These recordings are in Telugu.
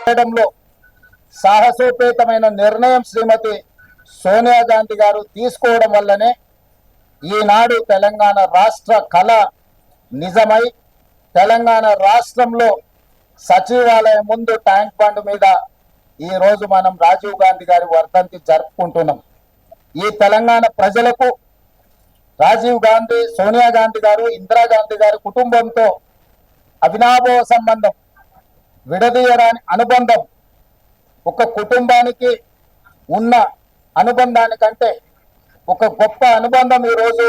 చేయడంలో సాహసోపేతమైన నిర్ణయం శ్రీమతి సోనియా గాంధీ గారు తీసుకోవడం వల్లనే ఈనాడు తెలంగాణ రాష్ట్ర కళ నిజమై తెలంగాణ రాష్ట్రంలో సచివాలయం ముందు ట్యాంక్ బండ్ మీద ఈరోజు మనం రాజీవ్ గాంధీ గారి వర్ధంతి జరుపుకుంటున్నాం. ఈ తెలంగాణ ప్రజలకు రాజీవ్ గాంధీ, సోనియా గాంధీ గారు, ఇందిరాగాంధీ గారి కుటుంబంతో అవినాభావ సంబంధం, విడదీయరాని అనుబంధం. ఒక కుటుంబానికి ఉన్న అనుబంధానికంటే ఒక గొప్ప అనుబంధం ఈరోజు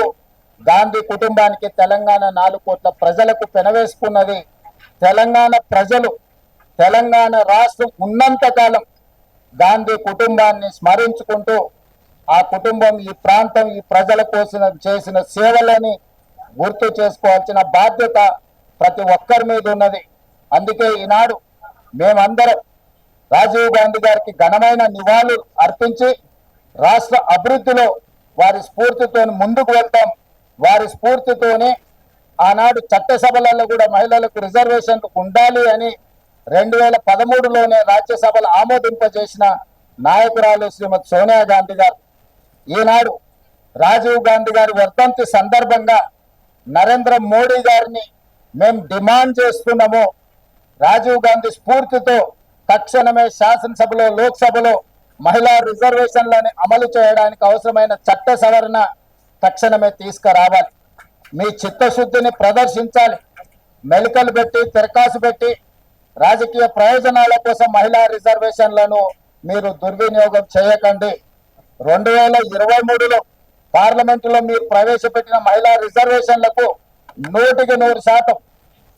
గాంధీ కుటుంబానికి, తెలంగాణ 4 కోట్ల ప్రజలకు పెనవేసుకున్నది. తెలంగాణ ప్రజలు తెలంగాణ రాష్ట్రం ఉన్నంతకాలం గాంధీ కుటుంబాన్ని స్మరించుకుంటూ ఆ కుటుంబం, ఈ ప్రాంతం, ఈ ప్రజల కోసం చేసిన సేవలని గుర్తు చేసుకోవాల్సిన బాధ్యత ప్రతి ఒక్కరి మీద ఉన్నది. అందుకే ఈనాడు మేమందరం రాజీవ్ గాంధీ గారికి ఘనమైన నివాళులు అర్పించి రాష్ట్ర అభివృద్ధిలో వారి స్ఫూర్తితో ముందుకు వెళ్తాం. వారి స్ఫూర్తితోనే ఆనాడు చట్టసభలలో కూడా మహిళలకు రిజర్వేషన్లు ఉండాలి అని 2013లోనే రాజ్యసభలో ఆమోదింపజేసిన నాయకురాలు శ్రీమతి సోనియా గాంధీ గారు. ఈనాడు రాజీవ్ గాంధీ గారి వర్ధంతి సందర్భంగా నరేంద్ర మోడీ గారిని మేము డిమాండ్ చేస్తున్నాము. రాజీవ్ గాంధీ స్ఫూర్తితో తక్షణమే శాసనసభలో, లోక్సభలో మహిళా రిజర్వేషన్లను అమలు చేయడానికి అవసరమైన చట్ట సవరణ తక్షణమే తీసుకురావాలి. మీ చిత్తశుద్ధిని ప్రదర్శించాలి. మెలికలు పెట్టి, తిరకాసు పెట్టి రాజకీయ ప్రయోజనాల కోసం మహిళా రిజర్వేషన్లను మీరు దుర్వినియోగం చేయకండి. 2023లో పార్లమెంటులో మీరు ప్రవేశపెట్టిన మహిళా రిజర్వేషన్లకు 100%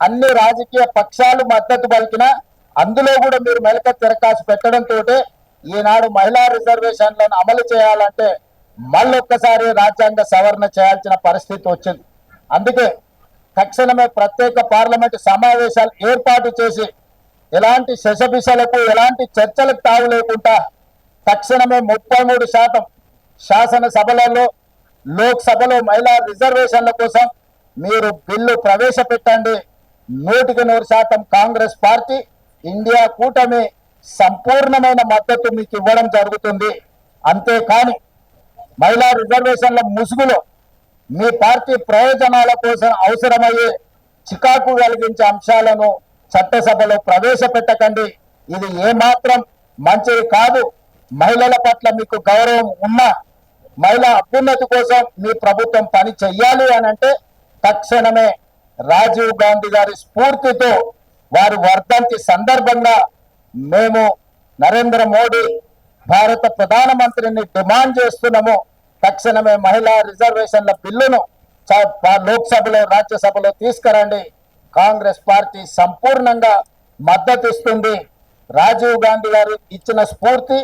అన్ని రాజకీయ పక్షాలు మద్దతు పలికినా అందులో కూడా మీరు మెలిక తిరకాసు పెట్టడంతో ఈనాడు మహిళా రిజర్వేషన్లను అమలు చేయాలంటే మళ్ళొక్కసారి రాజ్యాంగ సవరణ చేయాల్సిన పరిస్థితి వచ్చింది. అందుకే తక్షణమే ప్రత్యేక పార్లమెంటు సమావేశాలు ఏర్పాటు చేసి ఎలాంటి శశబిషలకు, ఎలాంటి చర్చలకు తావు లేకుండా తక్షణమే 33% శాసనసభలలో, లోక్సభలో మహిళా రిజర్వేషన్ల కోసం మీరు బిల్లు ప్రవేశపెట్టండి. 100% కాంగ్రెస్ పార్టీ, ఇండియా కూటమి సంపూర్ణమైన మద్దతు మీకు ఇవ్వడం జరుగుతుంది. అంతేకాని మహిళా రిజర్వేషన్ల ముసుగులో మీ పార్టీ ప్రయోజనాల కోసం అవసరమయ్యే చికాకు కలిగించే అంశాలను చట్టసభలో ప్రవేశపెట్టకండి. ఇది ఏమాత్రం మంచిది కాదు. మహిళల పట్ల మీకు గౌరవం ఉన్నా, మహిళా అభ్యున్నతి కోసం మీ ప్రభుత్వం పని చెయ్యాలి అని అంటే తక్షణమే రాజీవ్ గాంధీ గారి స్ఫూర్తితో వారి వర్ధంతి సందర్భంగా మేము నరేంద్ర మోడీ భారత ప్రధానమంత్రిని డిమాండ్ చేస్తున్నాము. తక్షణమే మహిళా రిజర్వేషన్ల బిల్లును లోక్సభలో, రాజ్యసభలో తీసుకురండి. కాంగ్రెస్ పార్టీ సంపూర్ణంగా మద్దతు ఇస్తుంది. రాజీవ్ గాంధీ గారు ఇచ్చిన స్ఫూర్తి,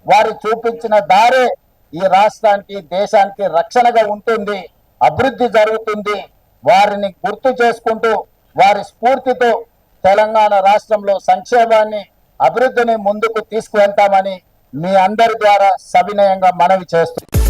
వారు చూపించిన దారే ఈ రాష్ట్రానికి, దేశానికి రక్షణగా ఉంటుంది, అభివృద్ధి జరుగుతుంది. వారిని గుర్తు చేసుకుంటూ వారి స్ఫూర్తితో తెలంగాణ రాష్ట్రంలో సంక్షేమాన్ని, అభివృద్ధిని ముందుకు తీసుకువెళ్తామని మీ అందరి ద్వారా సవినయంగా మనవి చేస్తుంది.